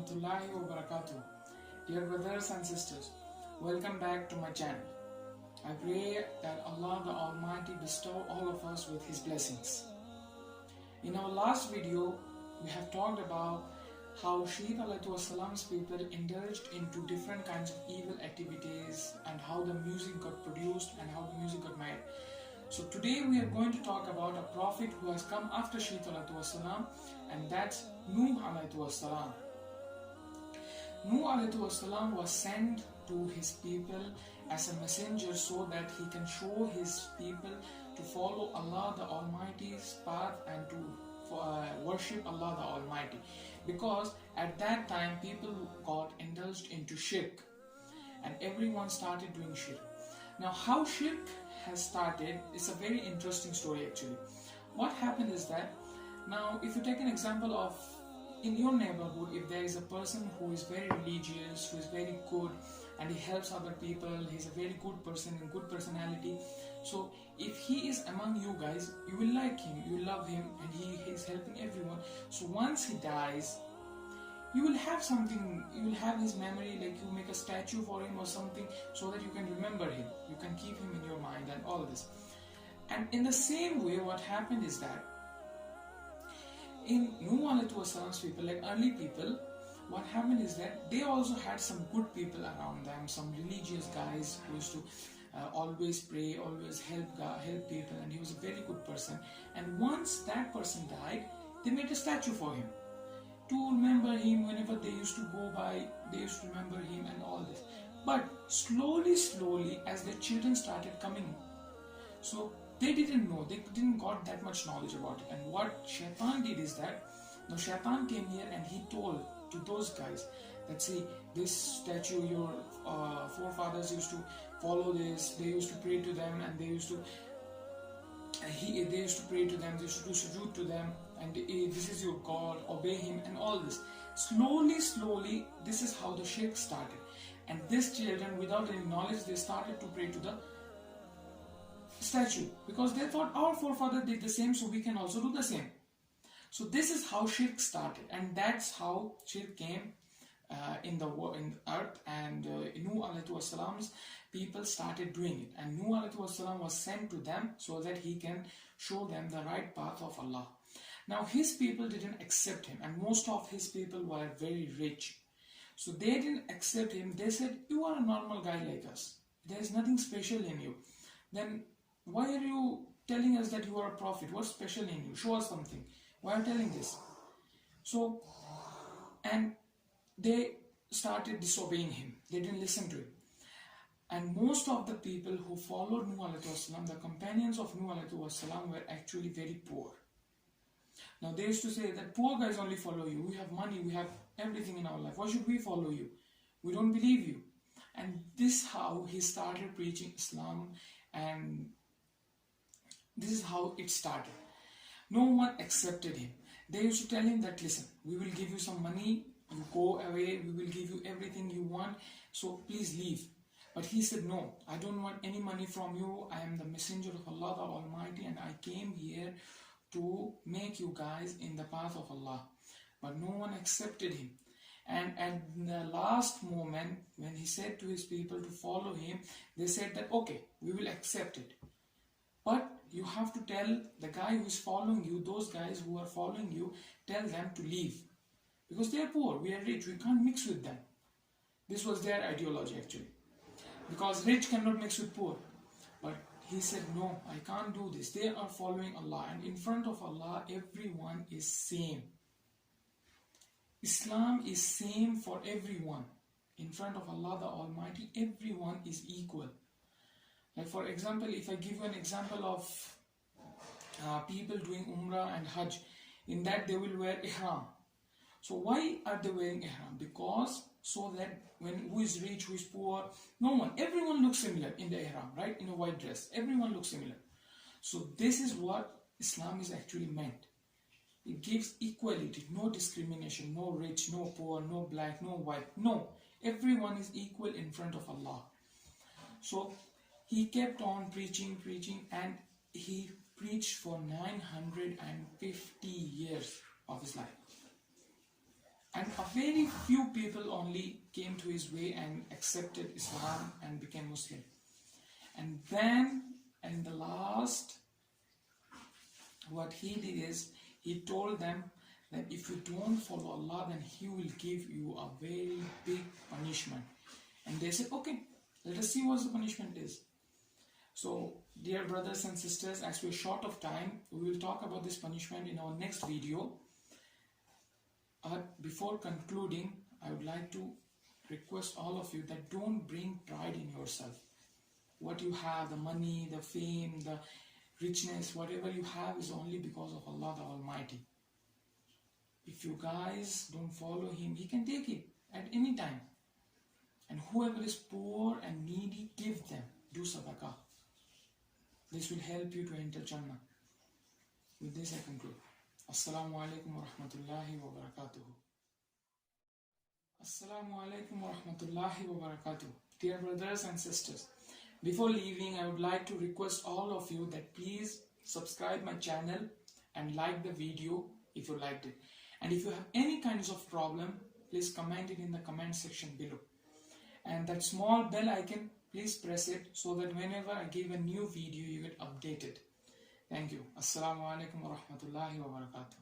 warahmatullahi wabarakatuh. Dear brothers and sisters, welcome back to my channel. I pray that Allah the Almighty bestow all of us with His blessings. In our last video, we have talked about how Shaykh ﷺ's people indulged into different kinds of evil activities and how the music got produced and how the music got made. So today we are going to talk about a prophet who has come after Shaykh ﷺ, and that's Nuh ﷺ. Nuh ﷺ was sent to his people as a messenger so that he can show his people to follow Allah the Almighty's path and to worship Allah the Almighty, because at that time people got indulged into shirk and everyone started doing shirk. Now how shirk has started is a very interesting story actually. What happened is that, now if you take an example of in your neighborhood, if there is a person who is very religious, who is very good and he helps other people, he's a very good person and good personality, so if he is among you guys, you will like him, you will love him, and he is helping everyone. So once he dies, you will have something, you will have his memory, like you make a statue for him or something so that you can remember him, you can keep him in your mind and all this. And in the same way, what happened is that in Nuh ﷺ's people, like early people, what happened is that they also had some good people around them, some religious guys who used to always pray, always help people, and he was a very good person. And once that person died, they made a statue for him to remember him. Whenever they used to go by, they used to remember him and all this. But slowly as the children started coming, so they didn't know, they didn't got that much knowledge about it. And what Shaitan did is that, now Shaitan came here and he told to those guys that, see, this statue, your forefathers used to follow this, they used to pray to them, and they used to pray to them, they used to do sujood to them, and this is your God, obey him, and all this. Slowly, this is how the shirk started. And these children, without any knowledge, they started to pray to the statue, because they thought our forefather did the same, so we can also do the same. So this is how shirk started, and that's how shirk came in the earth, and Nuh ﷺ's people started doing it, and Nuh ﷺ was sent to them so that he can show them the right path of Allah. Now his people didn't accept him, and most of his people were very rich, so they didn't accept him. They said, you are a normal guy like us, there is nothing special in you, then why are you telling us that you are a prophet? What's special in you? Show us something. Why are you telling this? So, and they started disobeying him. They didn't listen to him. And most of the people who followed Nuh ﷺ, the companions of Nuh ﷺ, were actually very poor. Now they used to say that poor guys only follow you. We have money, we have everything in our life. Why should we follow you? We don't believe you. And this is how he started preaching Islam, and this is how it started. No one accepted him. They used to tell him that, listen, we will give you some money, you go away, we will give you everything you want, so please leave. But he said, no, I don't want any money from you. I am the messenger of Allah the Almighty, and I came here to make you guys in the path of Allah. But no one accepted him. And at the last moment, when he said to his people to follow him, they said that, okay, we will accept it. But you have to tell the guy who is following you, those guys who are following you, tell them to leave. Because they are poor, we are rich, we can't mix with them. This was their ideology actually. Because rich cannot mix with poor. But he said, no, I can't do this. They are following Allah, and in front of Allah, everyone is same. Islam is same for everyone. In front of Allah the Almighty, everyone is equal. Like for example, if I give you an example of people doing Umrah and Hajj, in that they will wear Ihram. So why are they wearing Ihram? Because so that when who is rich, who is poor, no one, everyone looks similar in the Ihram, right? In a white dress, everyone looks similar. So this is what Islam is actually meant. It gives equality, no discrimination, no rich, no poor, no black, no white. No, everyone is equal in front of Allah. So he kept on preaching, and he preached for 950 years of his life. And a very few people only came to his way and accepted Islam and became Muslim. And then, in the last, what he did is, he told them that if you don't follow Allah, then He will give you a very big punishment. And they said, okay, let us see what the punishment is. So, dear brothers and sisters, as we are short of time, we will talk about this punishment in our next video. Before concluding, I would like to request all of you that don't bring pride in yourself. What you have, the money, the fame, the richness, whatever you have is only because of Allah the Almighty. If you guys don't follow Him, He can take it at any time. And whoever is poor and needy, give them. Do sadaqah. This will help you to enter Jannah. With this I conclude. Assalamualaikum warahmatullahi wabarakatuh. Assalamualaikum warahmatullahi wabarakatuh. Dear brothers and sisters, before leaving, I would like to request all of you that please subscribe my channel and like the video if you liked it. And if you have any kinds of problem, please comment it in the comment section below. And that small bell icon, please press it so that whenever I give a new video, you get updated. Thank you. Assalamualaikum warahmatullahi wabarakatuh.